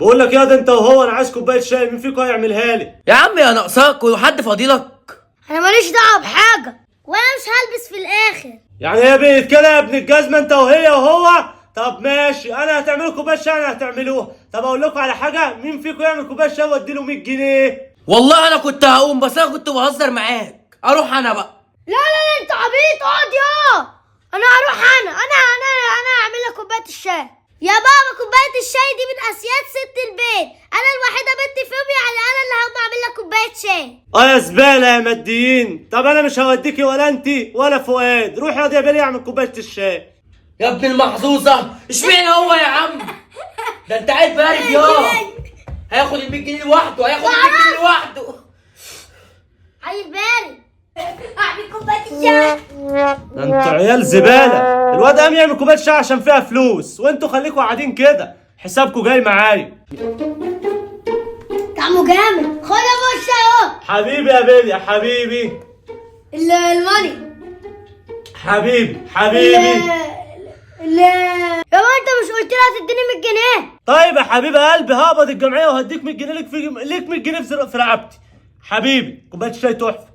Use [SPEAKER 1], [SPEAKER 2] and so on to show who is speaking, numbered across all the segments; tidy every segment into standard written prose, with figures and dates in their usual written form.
[SPEAKER 1] بقول لك يا ده انت وهو، انا عايز كوبايه شاي، مين فيكم هيعملها لي؟
[SPEAKER 2] يا عم يا ناقصاك وحد فاضيلك؟
[SPEAKER 3] انا ماليش دعوه بحاجه، وانا مش هلبس في الاخر.
[SPEAKER 1] يعني هي بقت كده يا ابن الجزمه انت وهي وهو؟ طب ماشي، انا هتعملوا كوبايه شاي انا هتعملوها. طب اقول لكم على حاجه، مين فيكم يعمل كوبايه شاي وادي له 100 جنيه؟
[SPEAKER 2] والله انا كنت هقوم، بس انا كنت بهزر معاك. اروح انا بقى.
[SPEAKER 3] لا انت عبيط، اقعد يا. انا هروح انا هعمل لك كوبايه الشاي. يا بابا كوبايه الشاي دي من اسياد ست البيت، انا الوحيده بنت فيهم، يعني انا اللي هقوم اعمل لك كوبايه شاي.
[SPEAKER 1] يا زباله يا ماديين. طب انا مش هوديكي ولا انت ولا فؤاد، روح يا بيلي اعمل كوبايه الشاي.
[SPEAKER 2] يا ابن المحظوظه، اشمعنى هو يا عم؟ ده انت قاعد بارد يا. هياخد ال 100 جنيه لوحده، هياخد ال 100 جنيه لوحده.
[SPEAKER 3] عيل بارد. اعمل كوبايه الشاي.
[SPEAKER 1] ده انتوا عيال زباله. الواد قام يعمل كوبايه شاي عشان فيها فلوس، وانتوا خليكوا قاعدين كده، حسابكوا جاي معايا.
[SPEAKER 3] طعمه جامد، خد يا ابو الشاي اهو.
[SPEAKER 1] حبيبي يا بيلي يا حبيبي.
[SPEAKER 3] الماني.
[SPEAKER 1] حبيبي.
[SPEAKER 3] لا يا ما انت مش قلت لي هتديني 100 جنيه؟
[SPEAKER 1] طيب يا حبيب قلبي، هقبض الجمعيه وهديك 100 جنيه، ليك 100 جنيه في رقبتي. حبيبي كوبايه الشاي تحفه.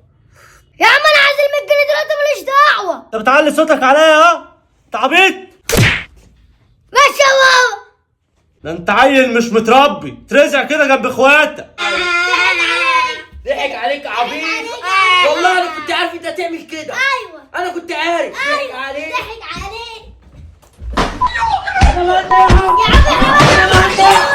[SPEAKER 3] يا عم انا عايز ال 100 جنيه دلوقتي، ماليش دعوه.
[SPEAKER 1] انت بتعلي صوتك عليا اهو، انت عبيط.
[SPEAKER 3] ماشي يا بابا.
[SPEAKER 1] ده انت عيل مش متربي، ترزع كده جنب اخواتك.
[SPEAKER 2] ضحك عليك يا عبيط. والله انا كنت عارف انت هتعمل كده.
[SPEAKER 3] ايوه
[SPEAKER 2] انا كنت عارف. ضحك عليك.
[SPEAKER 3] ضحك عليك.
[SPEAKER 2] يا عم